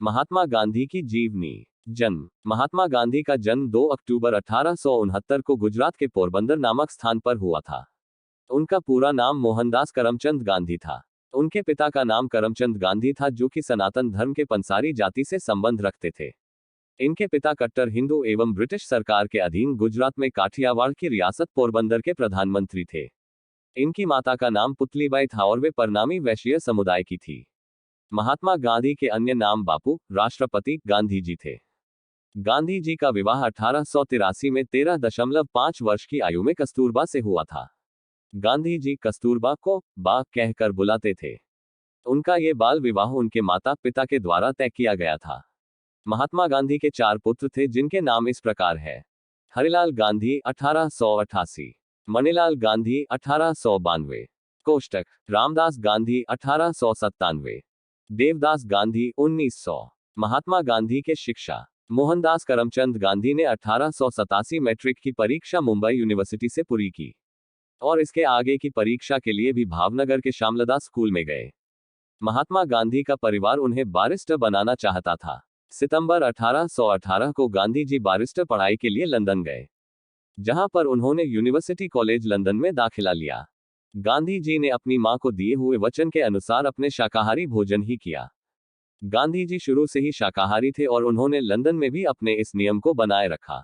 महात्मा गांधी की जीवनी। जन्म। महात्मा गांधी का जन्म 2 अक्टूबर 1869 को गुजरात के पोरबंदर नामक स्थान पर हुआ था। उनका पूरा नाम मोहनदास करमचंद गांधी था। उनके पिता का नाम करमचंद गांधी था, जो कि सनातन धर्म के पंसारी जाति से संबंध रखते थे। इनके पिता कट्टर हिंदू एवं ब्रिटिश सरकार के अधीन गुजरात में काठियावाड़ की रियासत पोरबंदर के प्रधानमंत्री थे। इनकी माता का नाम पुतलीबाई था और वे परनामी वैश्य समुदाय की थी। महात्मा गांधी के अन्य नाम बापू, राष्ट्रपति, गांधी जी थे। गांधी जी का विवाह 1883 में 13.5 वर्ष की आयु में कस्तूरबा से हुआ था। गांधी जी कस्तूरबा को बा कहकर बुलाते थे। उनका ये बाल विवाह उनके माता पिता के द्वारा तय किया गया था। महात्मा गांधी के 4 पुत्र थे, जिनके नाम इस प्रकार है। हरिलाल गांधी 1888, मणिलाल गांधी 1892, कोष्टक रामदास गांधी 1897, देवदास गांधी 1900। महात्मा गांधी के शिक्षा। मोहनदास करमचंद गांधी ने 1887 मैट्रिक की परीक्षा मुंबई यूनिवर्सिटी से पूरी की और इसके आगे की परीक्षा के लिए भी भावनगर के श्यामलदास स्कूल में गए। महात्मा गांधी का परिवार उन्हें बैरिस्टर बनाना चाहता था। सितंबर 1818 को गांधी जी बैरिस्टर पढ़ाई के लिए लंदन गए, जहां पर उन्होंने यूनिवर्सिटी कॉलेज लंदन में दाखिला लिया। गांधी जी ने अपनी मां को दिए हुए वचन के अनुसार अपने शाकाहारी भोजन ही किया। गांधी जी शुरू से ही शाकाहारी थे और उन्होंने लंदन में भी अपने इस नियम को बनाए रखा।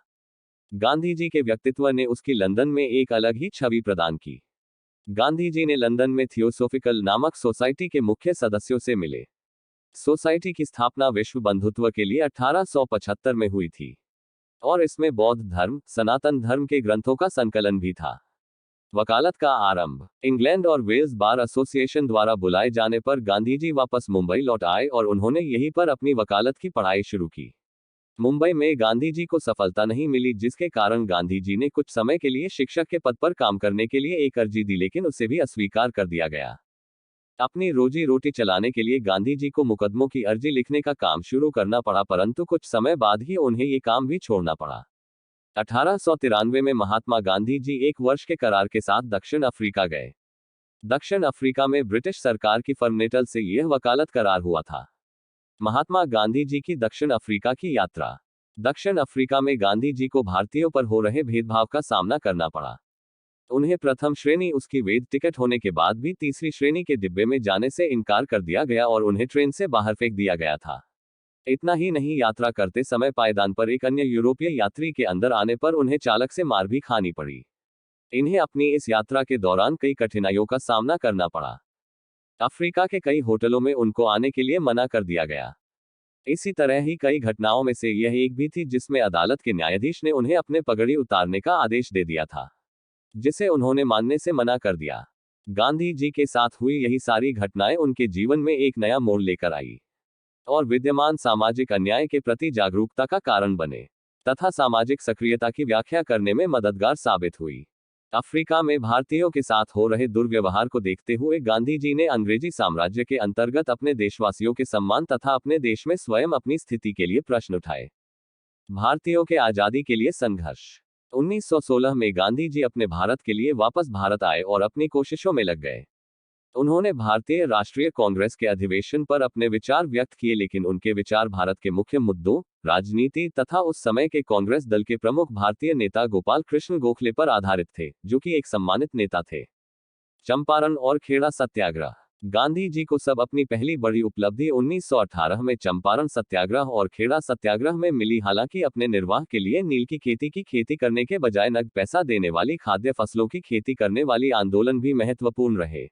गांधी जी के व्यक्तित्व ने उसकी लंदन में एक अलग ही छवि प्रदान की। गांधी जी ने लंदन में थियोसोफिकल नामक सोसाइटी के मुख्य सदस्यों से मिले। सोसाइटी की स्थापना विश्व बंधुत्व के लिए 1875 में हुई थी और इसमें बौद्ध धर्म, सनातन धर्म के ग्रंथों का संकलन भी था। वकालत का आरंभ। इंग्लैंड और वेल्स बार एसोसिएशन द्वारा बुलाए जाने पर गांधी जी वापस मुंबई लौट आए और उन्होंने यहीं पर अपनी वकालत की पढ़ाई शुरू की। मुंबई में गांधी जी को सफलता नहीं मिली, जिसके कारण गांधी जी ने कुछ समय के लिए शिक्षक के पद पर काम करने के लिए एक अर्जी दी, लेकिन उसे भी अस्वीकार कर दिया गया। अपनी रोजी रोटी चलाने के लिए गांधी जी को मुकदमों की अर्जी लिखने का काम शुरू करना पड़ा, परंतु कुछ समय बाद ही उन्हें ये काम भी छोड़ना पड़ा। 1893 में महात्मा गांधी जी 1 वर्ष के करार के साथ दक्षिण अफ्रीका गए। दक्षिण अफ्रीका में ब्रिटिश सरकार की फर्मनेटल से यह वकालत करार हुआ था। महात्मा गांधी जी की दक्षिण अफ्रीका की यात्रा। दक्षिण अफ्रीका में गांधी जी को भारतीयों पर हो रहे भेदभाव का सामना करना पड़ा। उन्हें प्रथम श्रेणी उसकी वैध टिकट होने के बाद भी तीसरी श्रेणी के डिब्बे में जाने से इनकार कर दिया गया और उन्हें ट्रेन से बाहर फेंक दिया गया था। इतना ही नहीं, यात्रा करते समय पायदान पर एक अन्य यूरोपीय यात्री के अंदर आने पर उन्हें चालक से मार भी खानी पड़ी। इन्हें अपनी इस यात्रा के दौरान कई कठिनाइयों का सामना करना पड़ा। अफ्रीका के कई होटलों में उनको आने के लिए मना कर दिया गया। इसी तरह ही कई घटनाओं में से यह एक भी थी जिसमें अदालत के न्यायाधीश ने उन्हें अपने पगड़ी उतारने का आदेश दे दिया था, जिसे उन्होंने मानने से मना कर दिया। गांधी जी के साथ हुई यही सारी घटनाएं उनके जीवन में एक नया मोड़ लेकर आई और विद्यमान सामाजिक अन्याय के प्रति जागरूकता का कारण बने तथा सामाजिक सक्रियता की व्याख्या करने में मददगार साबित हुई। अफ्रीका में भारतीयों के साथ हो रहे दुर्व्यवहार को देखते हुए गांधी जी ने अंग्रेजी साम्राज्य के अंतर्गत अपने देशवासियों के सम्मान तथा अपने देश में स्वयं अपनी स्थिति के लिए प्रश्न उठाए। भारतीयों के आजादी के लिए संघर्ष। 1916 में गांधी जी अपने भारत के लिए वापस भारत आए और अपनी कोशिशों में लग गए। उन्होंने भारतीय राष्ट्रीय कांग्रेस के अधिवेशन पर अपने विचार व्यक्त किए, लेकिन उनके विचार भारत के मुख्य मुद्दों, राजनीति तथा उस समय के कांग्रेस दल के प्रमुख भारतीय नेता गोपाल कृष्ण गोखले पर आधारित थे, जो कि एक सम्मानित नेता थे। चंपारण और खेड़ा सत्याग्रह। गांधी जी को सब अपनी पहली बड़ी उपलब्धि 1918 में चंपारण सत्याग्रह और खेड़ा सत्याग्रह में मिली। हालांकि अपने निर्वाह के लिए नील की खेती करने के बजाय नगद पैसा देने वाली खाद्य फसलों की खेती करने वाली आंदोलन भी महत्वपूर्ण रहे।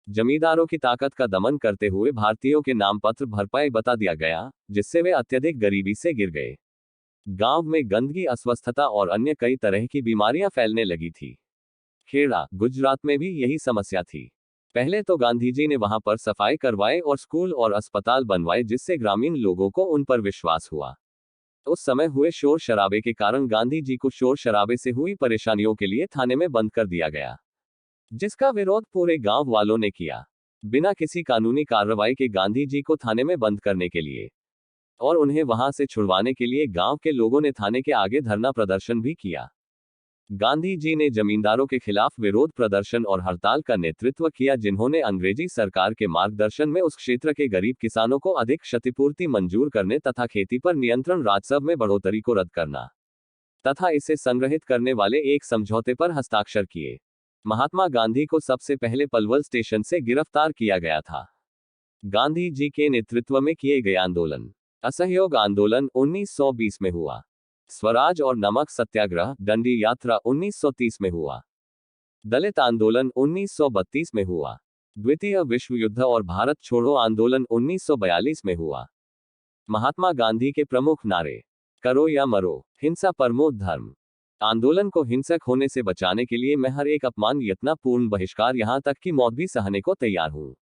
जमींदारों की ताकत का दमन करते हुए भारतीयों के नाम पत्र भरपाई बता दिया गया, जिससे वे अत्यधिक गरीबी से गिर गए। गांव में गंदगी, अस्वस्थता और अन्य कई तरह की बीमारियां फैलने लगी थी। खेड़ा, गुजरात में भी यही समस्या थी। पहले तो गांधी जी ने वहां पर सफाई करवाए और स्कूल और अस्पताल बनवाए, जिससे ग्रामीण लोगों को उन पर विश्वास हुआ। उस समय हुए शोर शराबे के कारण गांधी जी को शोर शराबे से हुई परेशानियों के लिए थाने में बंद कर दिया गया, जिसका विरोध पूरे गांव वालों ने किया। बिना किसी कानूनी कार्रवाई के गांधी जी को थाने में बंद करने के लिए और उन्हें वहां से छुड़वाने के लिए गांव के लोगों ने थाने के आगे धरना प्रदर्शन भी किया। गांधी जी ने जमींदारों के खिलाफ विरोध प्रदर्शन और हड़ताल का नेतृत्व किया, जिन्होंने अंग्रेजी सरकार के मार्गदर्शन में उस क्षेत्र के गरीब किसानों को अधिक क्षतिपूर्ति मंजूर करने तथा खेती पर नियंत्रण, राजस्व में बढ़ोतरी को रद्द करना तथा इसे संग्रहित करने वाले एक समझौते पर हस्ताक्षर किए। महात्मा गांधी को सबसे पहले पलवल स्टेशन से गिरफ्तार किया गया था। गांधी जी के नेतृत्व में किए गए आंदोलन। असहयोग आंदोलन 1920 में हुआ। स्वराज और नमक सत्याग्रह, डंडी यात्रा 1930 में हुआ। दलित आंदोलन 1932 में हुआ। द्वितीय विश्व युद्ध और भारत छोड़ो आंदोलन 1942 में हुआ। महात्मा गांधी के प्रमुख नारे: करो या मरो, हिंसा परमो धर्म। आंदोलन को हिंसक होने से बचाने के लिए मैं हर एक अपमान, यत्नपूर्ण बहिष्कार, यहां तक कि मौत भी सहने को तैयार हूं।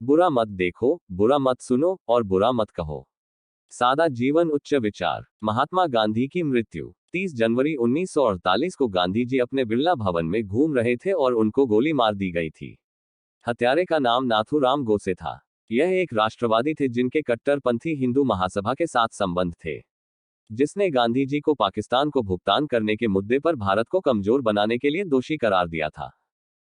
बुरा मत देखो, बुरा मत सुनो और बुरा मत कहो। सादा जीवन, उच्च विचार। महात्मा गांधी की मृत्यु 30 जनवरी 1948 को गांधी जी अपने बिरला भवन में घूम रहे थे और उनको गोली मार दी गई थी। हत्यारे का नाम नाथूराम गोसे था। यह एक राष्ट्रवादी थे जिनके कट्टरपंथी हिंदू महासभा के साथ संबंध थे, जिसने गांधी जी को पाकिस्तान को भुगतान करने के मुद्दे पर भारत को कमजोर बनाने के लिए दोषी करार दिया था।